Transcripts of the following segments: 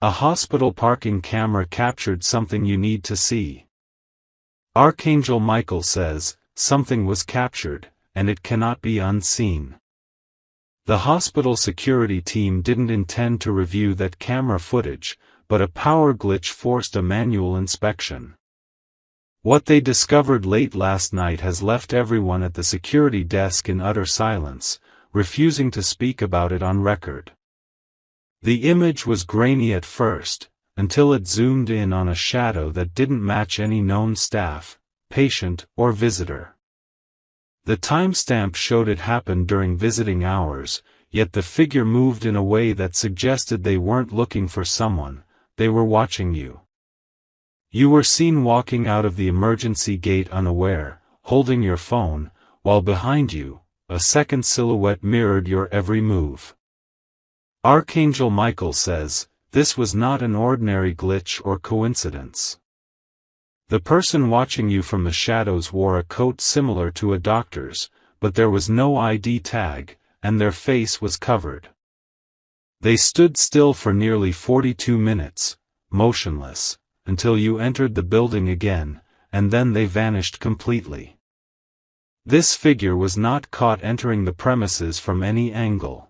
A hospital parking camera captured something you need to see. Archangel Michael says, something was captured, and it cannot be unseen. The hospital security team didn't intend to review that camera footage, but a power glitch forced a manual inspection. What they discovered late last night has left everyone at the security desk in utter silence, refusing to speak about it on record. The image was grainy at first, until it zoomed in on a shadow that didn't match any known staff, patient, or visitor. The timestamp showed it happened during visiting hours, yet the figure moved in a way that suggested they weren't looking for someone, they were watching you. You were seen walking out of the emergency gate unaware, holding your phone, while behind you, a second silhouette mirrored your every move. Archangel Michael says, this was not an ordinary glitch or coincidence. The person watching you from the shadows wore a coat similar to a doctor's, but there was no ID tag, and their face was covered. They stood still for nearly 42 minutes, motionless, until you entered the building again, and then they vanished completely. This figure was not caught entering the premises from any angle.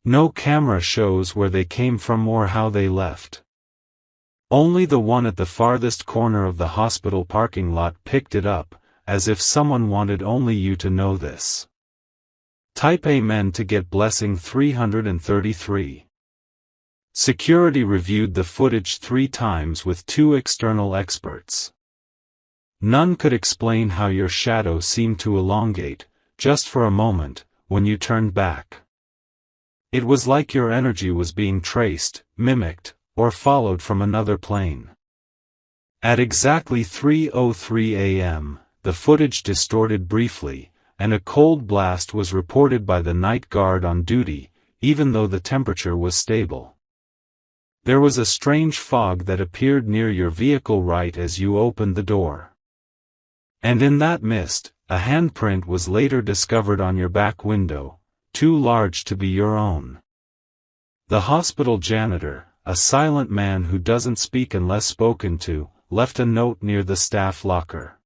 No camera shows where they came from or how they left. Only the one at the farthest corner of the hospital parking lot picked it up, as if someone wanted only you to know this. Type Amen to get blessing 333. Security reviewed the footage 3 times with 2 external experts. None could explain how your shadow seemed to elongate, just for a moment, when you turned back. It was like your energy was being traced, mimicked, or followed from another plane. At exactly 3:03 a.m., the footage distorted briefly, and a cold blast was reported by the night guard on duty, even though the temperature was stable. There was a strange fog that appeared near your vehicle right as you opened the door. And in that mist, a handprint was later discovered on your back window, too large to be your own. The hospital janitor, a silent man who doesn't speak unless spoken to, left a note near the staff locker.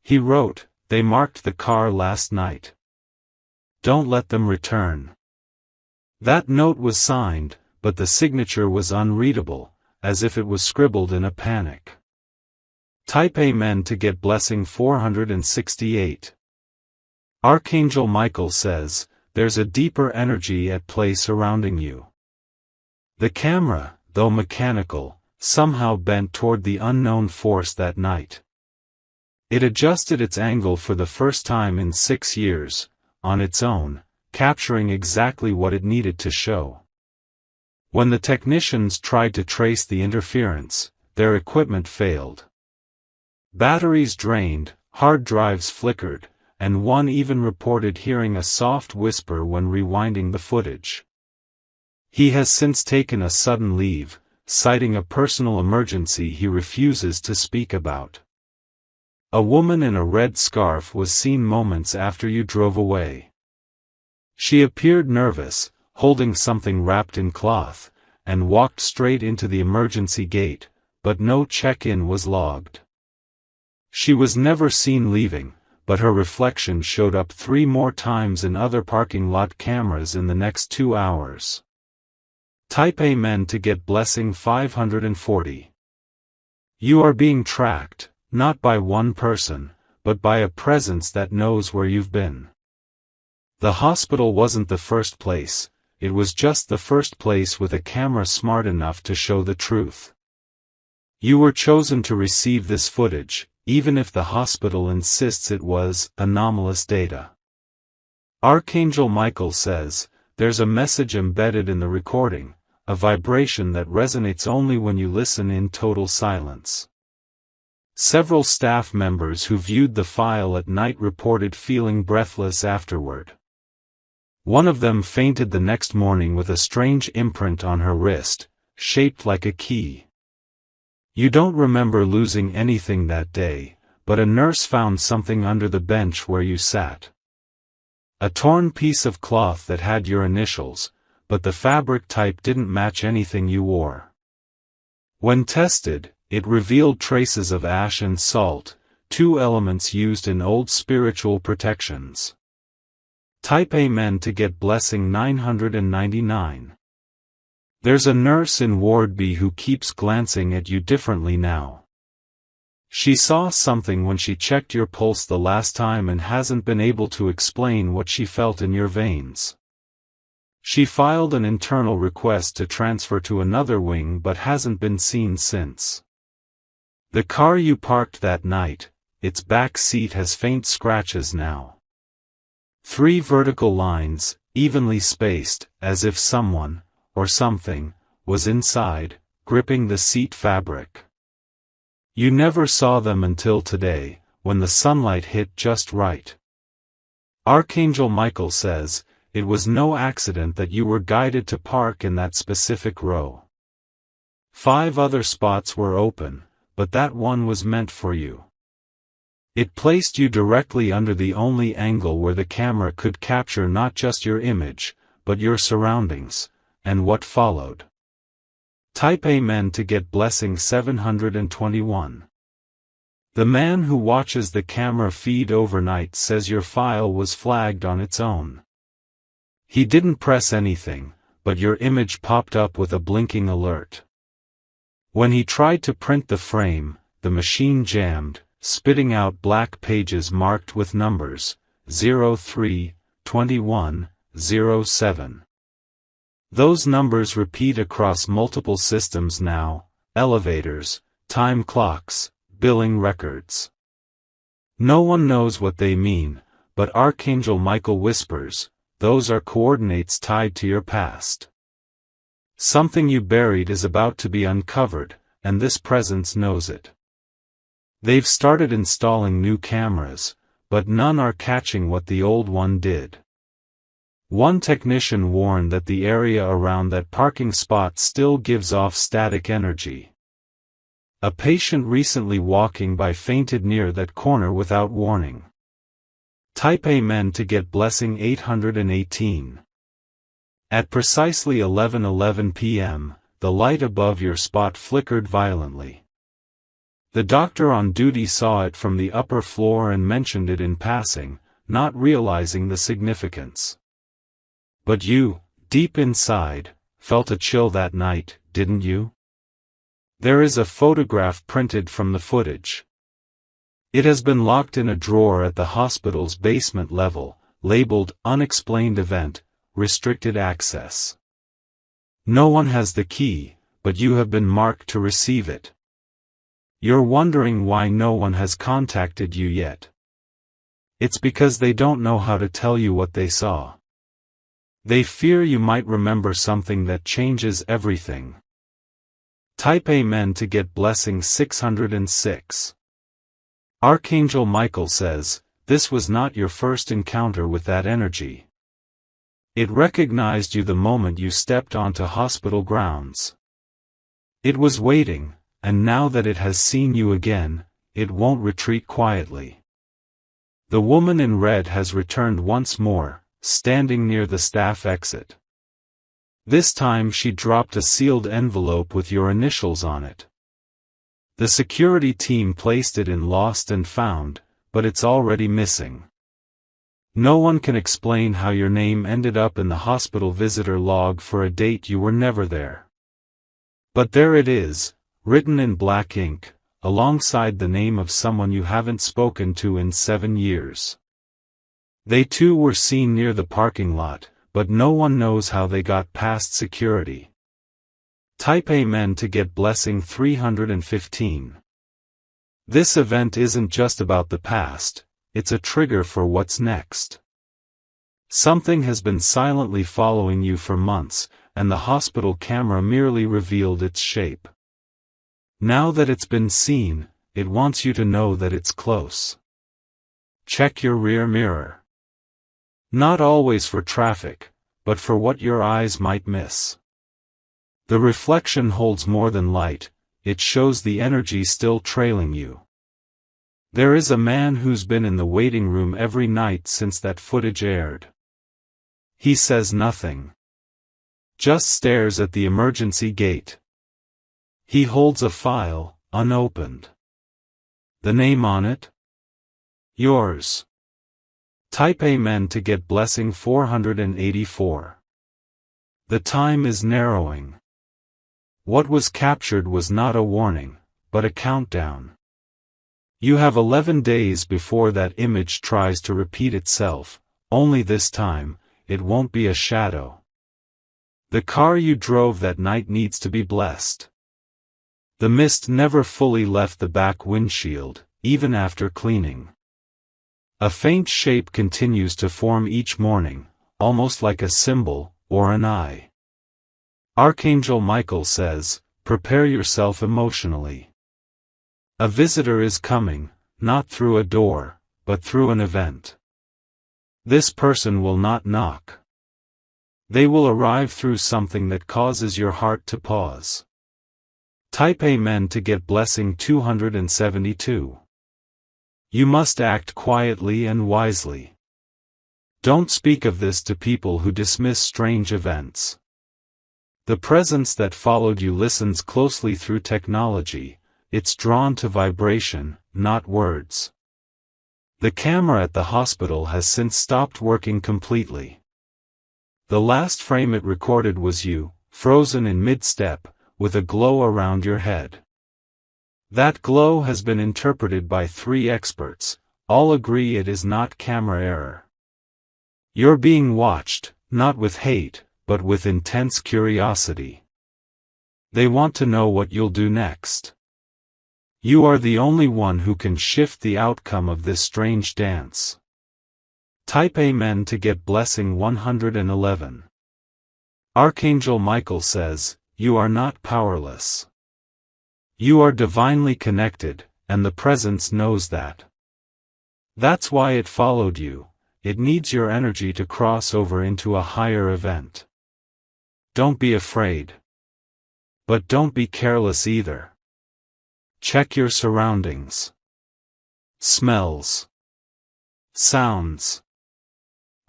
He wrote, "They marked the car last night. Don't let them return." That note was signed, but the signature was unreadable, as if it was scribbled in a panic. Type Amen to get blessing 468. Archangel Michael says, there's a deeper energy at play surrounding you. The camera, though mechanical, somehow bent toward the unknown force that night. It adjusted its angle for the first time in 6 years, on its own, capturing exactly what it needed to show. When the technicians tried to trace the interference, their equipment failed. Batteries drained, hard drives flickered, and one even reported hearing a soft whisper when rewinding the footage. He has since taken a sudden leave, citing a personal emergency he refuses to speak about. A woman in a red scarf was seen moments after you drove away. She appeared nervous, holding something wrapped in cloth, and walked straight into the emergency gate, but no check-in was logged. She was never seen leaving, but her reflection showed up 3 more times in other parking lot cameras in the next 2 hours. Type Amen to get blessing 540. You are being tracked, not by one person, but by a presence that knows where you've been. The hospital wasn't the first place, it was just the first place with a camera smart enough to show the truth. You were chosen to receive this footage, even if the hospital insists it was anomalous data. Archangel Michael says, there's a message embedded in the recording, a vibration that resonates only when you listen in total silence. Several staff members who viewed the file at night reported feeling breathless afterward. One of them fainted the next morning with a strange imprint on her wrist, shaped like a key. You don't remember losing anything that day, but a nurse found something under the bench where you sat. A torn piece of cloth that had your initials, but the fabric type didn't match anything you wore. When tested, it revealed traces of ash and salt, two elements used in old spiritual protections. Type Amen to get blessing 999. There's a nurse in Ward B who keeps glancing at you differently now. She saw something when she checked your pulse the last time and hasn't been able to explain what she felt in your veins. She filed an internal request to transfer to another wing but hasn't been seen since. The car you parked that night, its back seat has faint scratches now. 3 vertical lines, evenly spaced, as if someone, or something, was inside, gripping the seat fabric. You never saw them until today, when the sunlight hit just right. Archangel Michael says, it was no accident that you were guided to park in that specific row. 5 other spots were open, but that one was meant for you. It placed you directly under the only angle where the camera could capture not just your image, but your surroundings, and what followed. Type Amen to get blessing 721. The man who watches the camera feed overnight says your file was flagged on its own. He didn't press anything, but your image popped up with a blinking alert. When he tried to print the frame, the machine jammed, spitting out black pages marked with numbers, 03, 21, 07. Those numbers repeat across multiple systems now, elevators, time clocks, billing records. No one knows what they mean, but Archangel Michael whispers, those are coordinates tied to your past. Something you buried is about to be uncovered, and this presence knows it. They've started installing new cameras, but none are catching what the old one did. One technician warned that the area around that parking spot still gives off static energy. A patient recently walking by fainted near that corner without warning. Type Amen to get blessing 818. At precisely 11:11 p.m., the light above your spot flickered violently. The doctor on duty saw it from the upper floor and mentioned it in passing, not realizing the significance. But you, deep inside, felt a chill that night, didn't you? There is a photograph printed from the footage. It has been locked in a drawer at the hospital's basement level, labeled Unexplained Event, Restricted Access. No one has the key, but you have been marked to receive it. You're wondering why no one has contacted you yet. It's because they don't know how to tell you what they saw. They fear you might remember something that changes everything. Type Amen to get blessing 606. Archangel Michael says, this was not your first encounter with that energy. It recognized you the moment you stepped onto hospital grounds. It was waiting, and now that it has seen you again, it won't retreat quietly. The woman in red has returned once more, standing near the staff exit. This time she dropped a sealed envelope with your initials on it. The security team placed it in Lost and Found, but it's already missing. No one can explain how your name ended up in the hospital visitor log for a date you were never there. But there it is, written in black ink, alongside the name of someone you haven't spoken to in 7 years. They too were seen near the parking lot, but no one knows how they got past security. Type Amen to get blessing 315. This event isn't just about the past, it's a trigger for what's next. Something has been silently following you for months, and the hospital camera merely revealed its shape. Now that it's been seen, it wants you to know that it's close. Check your rear mirror. Not always for traffic, but for what your eyes might miss. The reflection holds more than light, it shows the energy still trailing you. There is a man who's been in the waiting room every night since that footage aired. He says nothing. Just stares at the emergency gate. He holds a file, unopened. The name on it? Yours. Type Amen to get blessing 484. The time is narrowing. What was captured was not a warning, but a countdown. You have 11 days before that image tries to repeat itself, only this time, it won't be a shadow. The car you drove that night needs to be blessed. The mist never fully left the back windshield, even after cleaning. A faint shape continues to form each morning, almost like a symbol, or an eye. Archangel Michael says, prepare yourself emotionally. A visitor is coming, not through a door, but through an event. This person will not knock. They will arrive through something that causes your heart to pause. Type Amen to get blessing 272. You must act quietly and wisely. Don't speak of this to people who dismiss strange events. The presence that followed you listens closely through technology. It's drawn to vibration, not words. The camera at the hospital has since stopped working completely. The last frame it recorded was you, frozen in mid-step, with a glow around your head. That glow has been interpreted by 3 experts, all agree it is not camera error. You're being watched, not with hate, but with intense curiosity. They want to know what you'll do next. You are the only one who can shift the outcome of this strange dance. Type Amen to get blessing 111. Archangel Michael says, you are not powerless. You are divinely connected, and the presence knows that. That's why it followed you. It needs your energy to cross over into a higher event. Don't be afraid. But don't be careless either. Check your surroundings. Smells. Sounds.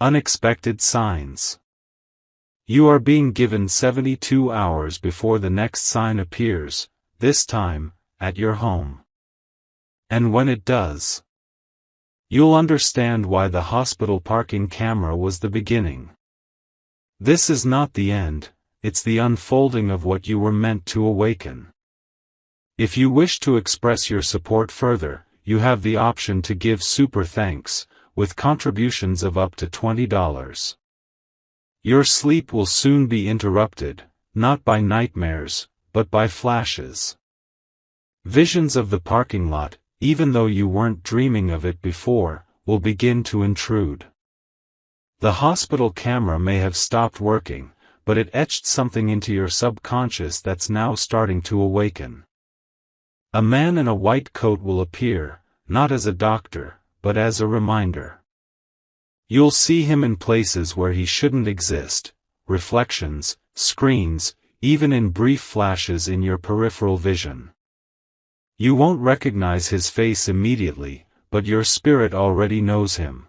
Unexpected signs. You are being given 72 hours before the next sign appears, this time, at your home. And when it does, you'll understand why the hospital parking camera was the beginning. This is not the end, it's the unfolding of what you were meant to awaken. If you wish to express your support further, you have the option to give super thanks, with contributions of up to $20. Your sleep will soon be interrupted, not by nightmares, but by flashes. Visions of the parking lot, even though you weren't dreaming of it before, will begin to intrude. The hospital camera may have stopped working, but it etched something into your subconscious that's now starting to awaken. A man in a white coat will appear, not as a doctor, but as a reminder. You'll see him in places where he shouldn't exist, reflections, screens, even in brief flashes in your peripheral vision. You won't recognize his face immediately, but your spirit already knows him.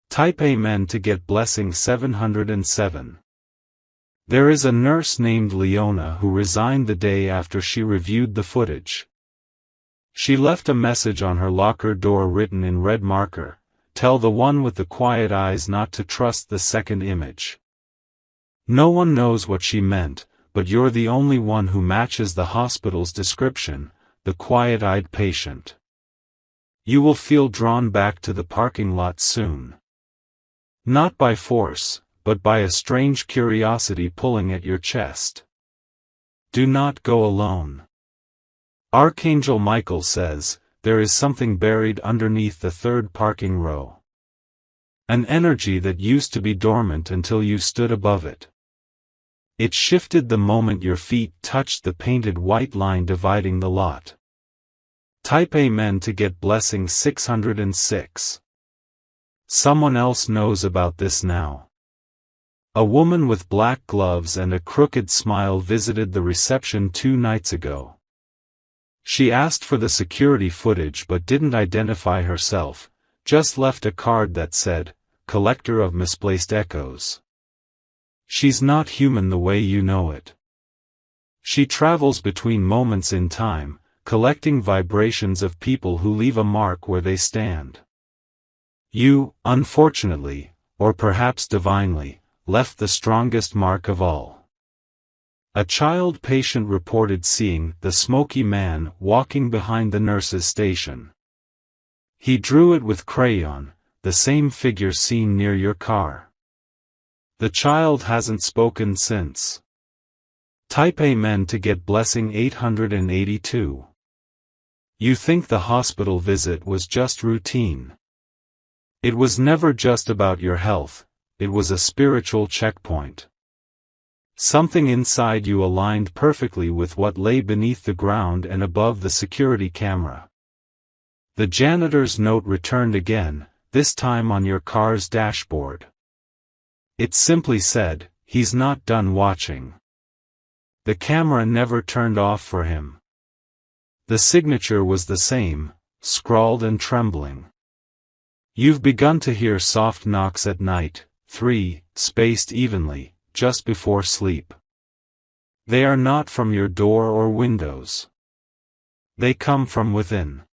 Type Amen to get blessing 707. There is a nurse named Leona who resigned the day after she reviewed the footage. She left a message on her locker door written in red marker, "Tell the one with the quiet eyes not to trust the second image." No one knows what she meant, but you're the only one who matches the hospital's description, the quiet-eyed patient. You will feel drawn back to the parking lot soon. Not by force, but by a strange curiosity pulling at your chest. Do not go alone. Archangel Michael says, there is something buried underneath the third parking row. An energy that used to be dormant until you stood above it. It shifted the moment your feet touched the painted white line dividing the lot. Type Amen to get blessing 606. Someone else knows about this now. A woman with black gloves and a crooked smile visited the reception 2 nights ago. She asked for the security footage but didn't identify herself, just left a card that said, "Collector of Misplaced Echoes." She's not human the way you know it. She travels between moments in time, collecting vibrations of people who leave a mark where they stand. You, unfortunately, or perhaps divinely, left the strongest mark of all. A child patient reported seeing the smoky man walking behind the nurse's station. He drew it with crayon, the same figure seen near your car. The child hasn't spoken since. Type Amen to get blessing 882. You think the hospital visit was just routine. It was never just about your health, it was a spiritual checkpoint. Something inside you aligned perfectly with what lay beneath the ground and above the security camera. The janitor's note returned again, this time on your car's dashboard. It simply said, "He's not done watching." The camera never turned off for him. The signature was the same, scrawled and trembling. You've begun to hear soft knocks at night, 3, spaced evenly, just before sleep. They are not from your door or windows. They come from within.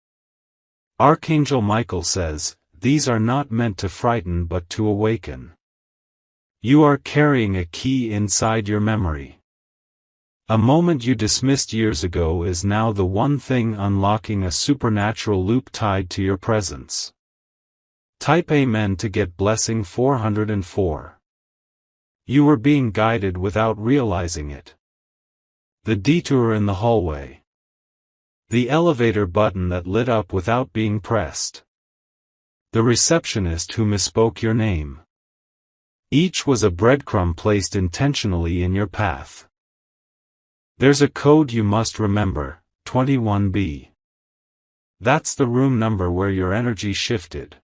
Archangel Michael says, these are not meant to frighten but to awaken. You are carrying a key inside your memory. A moment you dismissed years ago is now the one thing unlocking a supernatural loop tied to your presence. Type Amen to get blessing 404. You were being guided without realizing it. The detour in the hallway. The elevator button that lit up without being pressed. The receptionist who misspoke your name. Each was a breadcrumb placed intentionally in your path. There's a code you must remember, 21B. That's the room number where your energy shifted.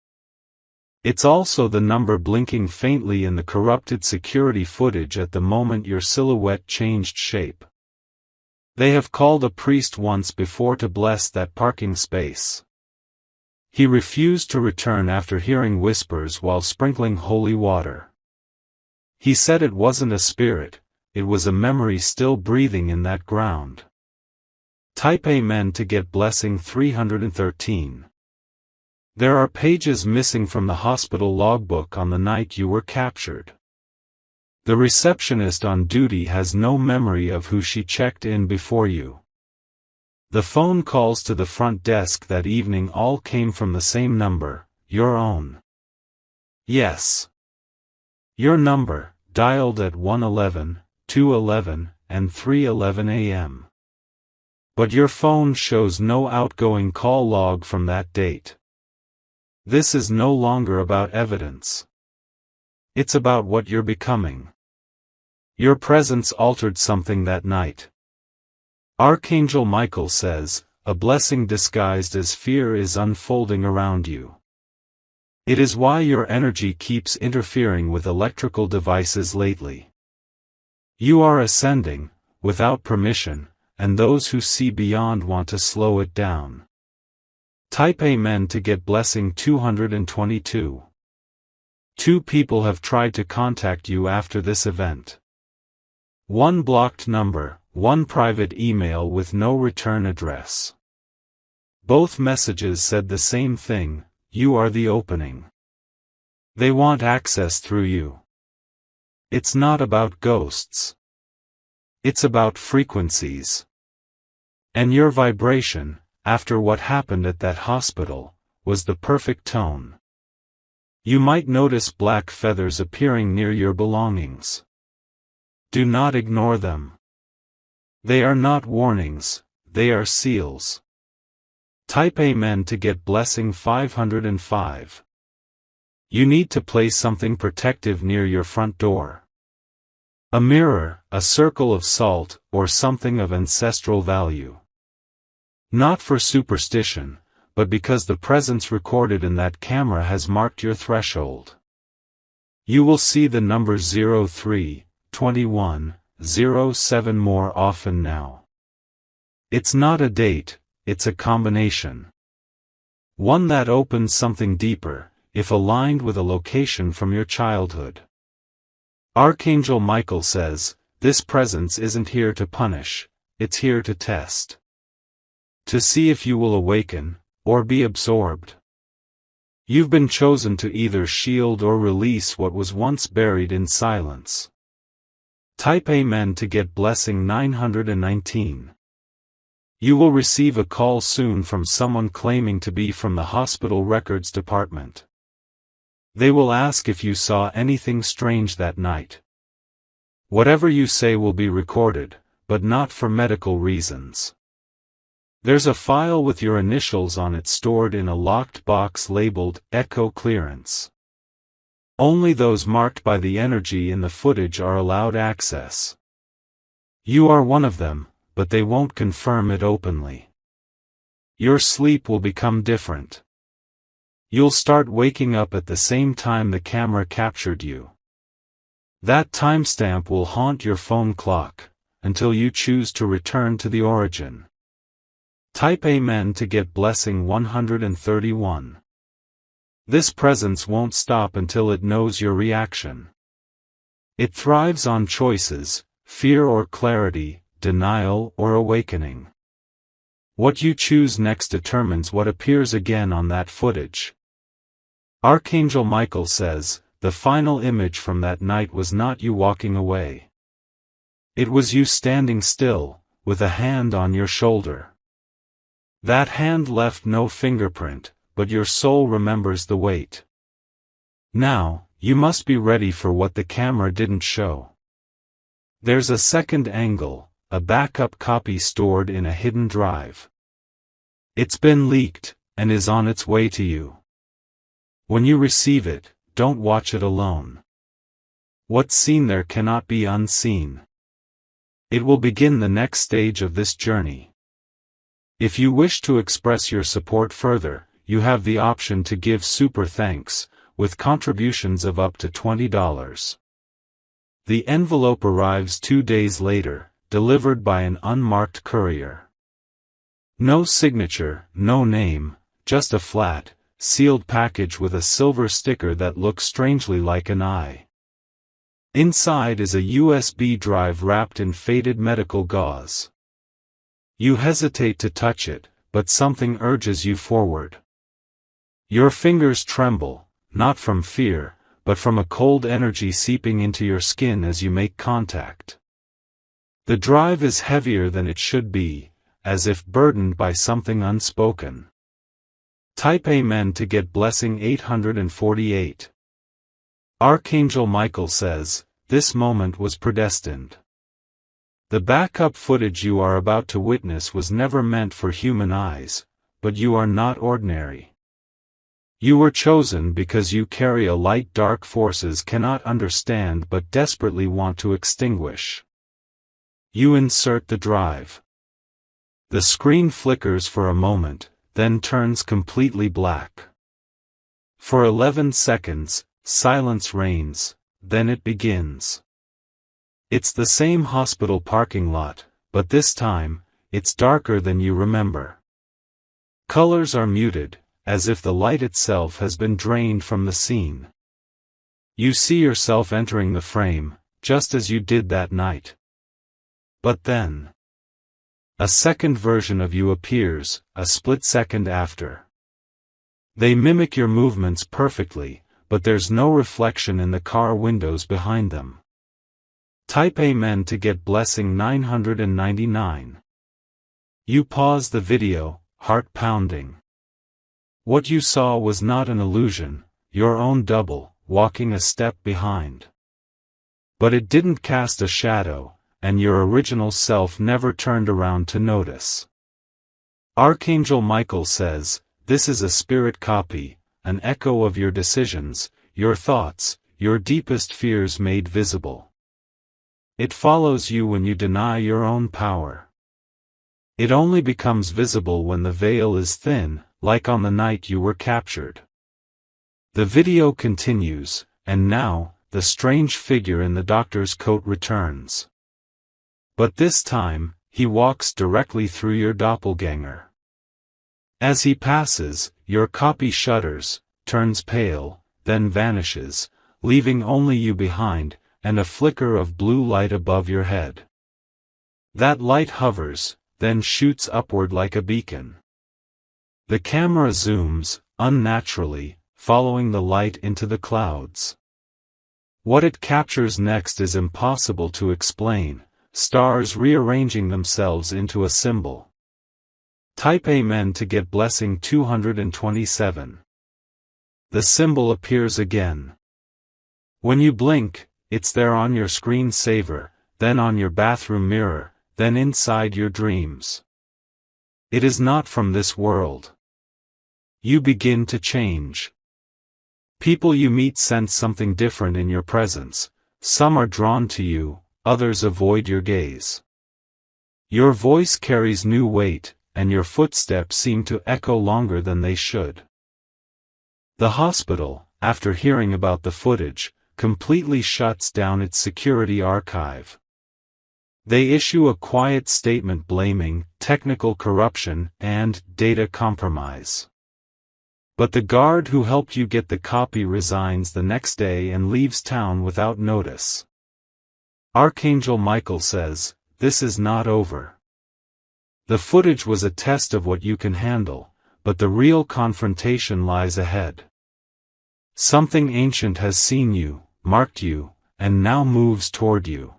It's also the number blinking faintly in the corrupted security footage at the moment your silhouette changed shape. They have called a priest once before to bless that parking space. He refused to return after hearing whispers while sprinkling holy water. He said it wasn't a spirit, it was a memory still breathing in that ground. Type Amen to get blessing 313. There are pages missing from the hospital logbook on the night you were captured. The receptionist on duty has no memory of who she checked in before you. The phone calls to the front desk that evening all came from the same number, your own. Yes. Your number, dialed at 1:11, 2:11, and 3:11 a.m. But your phone shows no outgoing call log from that date. This is no longer about evidence. It's about what you're becoming. Your presence altered something that night. Archangel Michael says, a blessing disguised as fear is unfolding around you. It is why your energy keeps interfering with electrical devices lately. You are ascending, without permission, and those who see beyond want to slow it down. Type Amen to get blessing 222. 2 people have tried to contact you after this event. 1 blocked number, 1 private email with no return address. Both messages said the same thing, you are the opening. They want access through you. It's not about ghosts. It's about frequencies. And your vibration, after what happened at that hospital, was the perfect tone. You might notice black feathers appearing near your belongings. Do not ignore them. They are not warnings, they are seals. Type Amen to get blessing 505. You need to place something protective near your front door. A mirror, a circle of salt, or something of ancestral value. Not for superstition, but because the presence recorded in that camera has marked your threshold. You will see the number 03, 21, 07 more often now. It's not a date, it's a combination. One that opens something deeper, if aligned with a location from your childhood. Archangel Michael says, this presence isn't here to punish, it's here to test. To see if you will awaken, or be absorbed. You've been chosen to either shield or release what was once buried in silence. Type Amen to get blessing 919. You will receive a call soon from someone claiming to be from the hospital records department. They will ask if you saw anything strange that night. Whatever you say will be recorded, but not for medical reasons. There's a file with your initials on it stored in a locked box labeled Echo Clearance. Only those marked by the energy in the footage are allowed access. You are one of them, but they won't confirm it openly. Your sleep will become different. You'll start waking up at the same time the camera captured you. That timestamp will haunt your phone clock, until you choose to return to the origin. Type Amen to get blessing 131. This presence won't stop until it knows your reaction. It thrives on choices, fear or clarity, denial or awakening. What you choose next determines what appears again on that footage. Archangel Michael says, the final image from that night was not you walking away. It was you standing still, with a hand on your shoulder. That hand left no fingerprint, but your soul remembers the weight. Now, you must be ready for what the camera didn't show. There's a second angle, a backup copy stored in a hidden drive. It's been leaked, and is on its way to you. When you receive it, don't watch it alone. What's seen there cannot be unseen. It will begin the next stage of this journey. If you wish to express your support further, you have the option to give super thanks, with contributions of up to $20. The envelope arrives 2 days later, delivered by an unmarked courier. No signature, no name, just a flat, sealed package with a silver sticker that looks strangely like an eye. Inside is a USB drive wrapped in faded medical gauze. You hesitate to touch it, but something urges you forward. Your fingers tremble, not from fear, but from a cold energy seeping into your skin as you make contact. The drive is heavier than it should be, as if burdened by something unspoken. Type Amen to get blessing 848. Archangel Michael says, this moment was predestined. The backup footage you are about to witness was never meant for human eyes, but you are not ordinary. You were chosen because you carry a light dark forces cannot understand but desperately want to extinguish. You insert the drive. The screen flickers for a moment, then turns completely black. For 11 seconds, silence reigns, then it begins. It's the same hospital parking lot, but this time, it's darker than you remember. Colors are muted, as if the light itself has been drained from the scene. You see yourself entering the frame, just as you did that night. But then, a second version of you appears, a split second after. They mimic your movements perfectly, but there's no reflection in the car windows behind them. Type Amen to get blessing 999. You pause the video, heart pounding. What you saw was not an illusion, your own double, walking a step behind. But it didn't cast a shadow, and your original self never turned around to notice. Archangel Michael says, this is a spirit copy, an echo of your decisions, your thoughts, your deepest fears made visible. It follows you when you deny your own power. It only becomes visible when the veil is thin, like on the night you were captured. The video continues, and now, the strange figure in the doctor's coat returns. But this time, he walks directly through your doppelganger. As he passes, your copy shudders, turns pale, then vanishes, leaving only you behind, and a flicker of blue light above your head. That light hovers, then shoots upward like a beacon. The camera zooms, unnaturally, following the light into the clouds. What it captures next is impossible to explain, stars rearranging themselves into a symbol. Type Amen to get blessing 227. The symbol appears again. When you blink, it's there on your screensaver, then on your bathroom mirror, then inside your dreams. It is not from this world. You begin to change. People you meet sense something different in your presence. Some are drawn to you, others avoid your gaze. Your voice carries new weight, and your footsteps seem to echo longer than they should. The hospital, after hearing about the footage, completely shuts down its security archive. They issue a quiet statement blaming technical corruption and data compromise. But the guard who helped you get the copy resigns the next day and leaves town without notice. Archangel Michael says, "This is not over." The footage was a test of what you can handle, but the real confrontation lies ahead. Something ancient has seen you, marked you, and now moves toward you.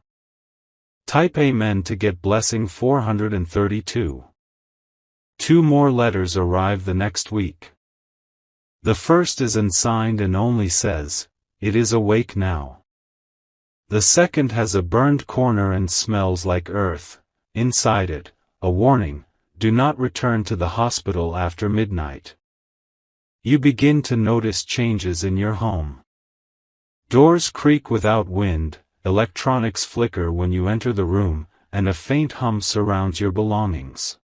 Type Amen to get blessing 432. 2 more letters arrive the next week. The first is unsigned and only says, "It is awake now." The second has a burned corner and smells like earth. Inside it, a warning: do not return to the hospital after midnight. You begin to notice changes in your home. Doors creak without wind, electronics flicker when you enter the room, and a faint hum surrounds your belongings.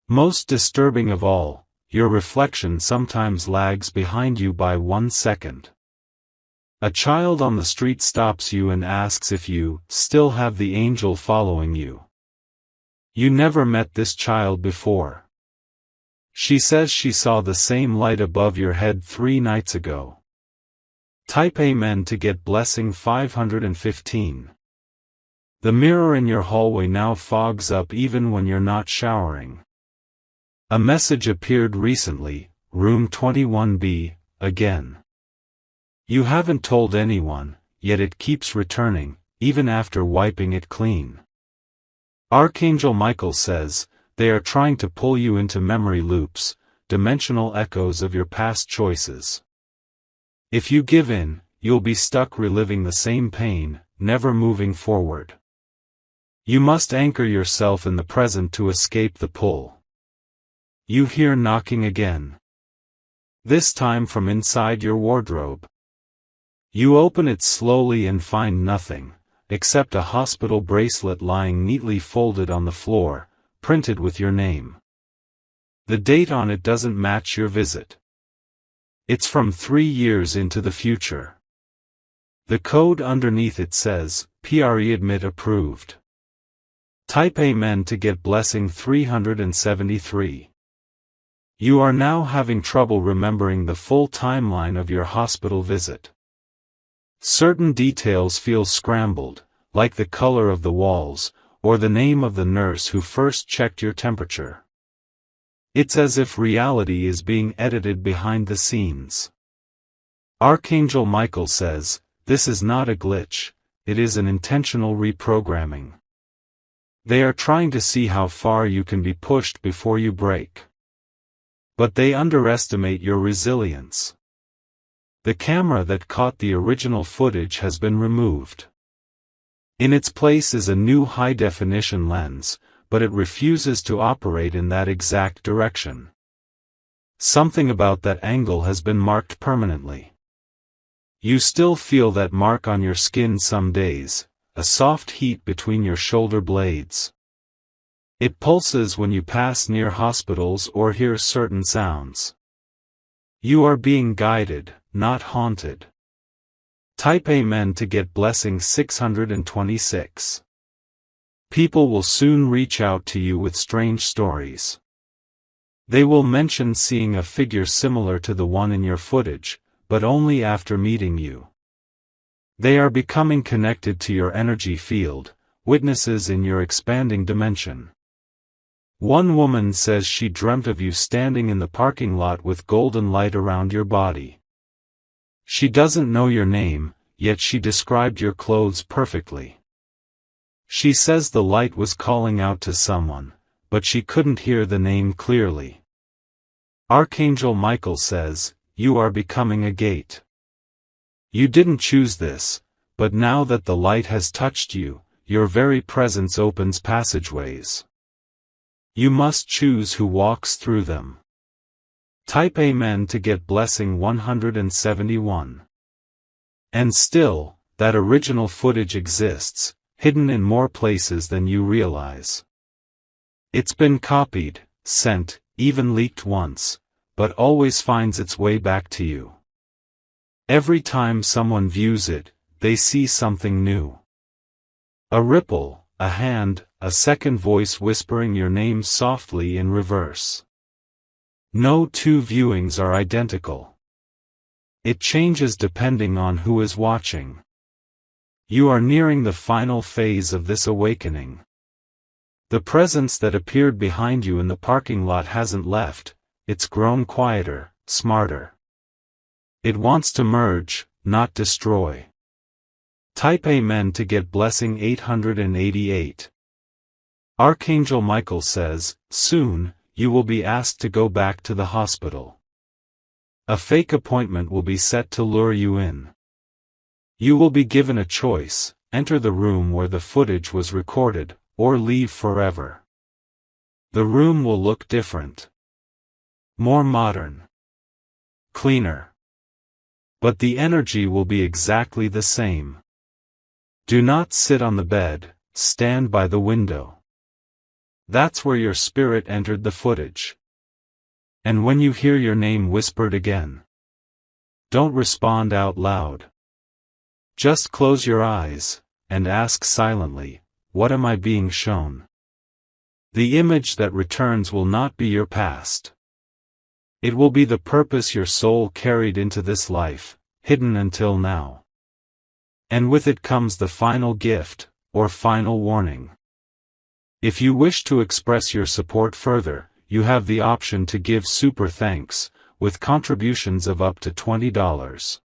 Most disturbing of all, your reflection sometimes lags behind you by 1 second. A child on the street stops you and asks if you still have the angel following you. You never met this child before. She says she saw the same light above your head 3 nights ago. Type Amen to get blessing 515. The mirror in your hallway now fogs up even when you're not showering. A message appeared recently, room 21B, again. You haven't told anyone, yet it keeps returning, even after wiping it clean. Archangel Michael says, they are trying to pull you into memory loops, dimensional echoes of your past choices. If you give in, you'll be stuck reliving the same pain, never moving forward. You must anchor yourself in the present to escape the pull. You hear knocking again. This time from inside your wardrobe. You open it slowly and find nothing, except a hospital bracelet lying neatly folded on the floor, printed with your name. The date on it doesn't match your visit. It's from 3 years into the future. The code underneath it says, "PRE admit approved." Type Amen to get blessing 373. You are now having trouble remembering the full timeline of your hospital visit. Certain details feel scrambled, like the color of the walls, or the name of the nurse who first checked your temperature. It's as if reality is being edited behind the scenes. Archangel Michael says, this is not a glitch, it is an intentional reprogramming. They are trying to see how far you can be pushed before you break. But they underestimate your resilience. The camera that caught the original footage has been removed. In its place is a new high-definition lens, but it refuses to operate in that exact direction. Something about that angle has been marked permanently. You still feel that mark on your skin some days, a soft heat between your shoulder blades. It pulses when you pass near hospitals or hear certain sounds. You are being guided, not haunted. Type Amen to get blessing 626. People will soon reach out to you with strange stories. They will mention seeing a figure similar to the one in your footage, but only after meeting you. They are becoming connected to your energy field, witnesses in your expanding dimension. One woman says she dreamt of you standing in the parking lot with golden light around your body. She doesn't know your name, yet she described your clothes perfectly. She says the light was calling out to someone, but she couldn't hear the name clearly. Archangel Michael says, you are becoming a gate. You didn't choose this, but now that the light has touched you, your very presence opens passageways. You must choose who walks through them. Type Amen to get blessing 171. And still, that original footage exists, hidden in more places than you realize. It's been copied, sent, even leaked once, but always finds its way back to you. Every time someone views it, they see something new. A ripple, a hand, a second voice whispering your name softly in reverse. No two viewings are identical. It changes depending on who is watching. You are nearing the final phase of this awakening. The presence that appeared behind you in the parking lot hasn't left, it's grown quieter, smarter. It wants to merge, not destroy. Type Amen to get blessing 888. Archangel Michael says, soon, you will be asked to go back to the hospital. A fake appointment will be set to lure you in. You will be given a choice, enter the room where the footage was recorded, or leave forever. The room will look different. More modern. Cleaner. But the energy will be exactly the same. Do not sit on the bed, stand by the window. That's where your spirit entered the footage. And when you hear your name whispered again, don't respond out loud. Just close your eyes, and ask silently, what am I being shown? The image that returns will not be your past. It will be the purpose your soul carried into this life, hidden until now. And with it comes the final gift, or final warning. If you wish to express your support further, you have the option to give super thanks, with contributions of up to $20.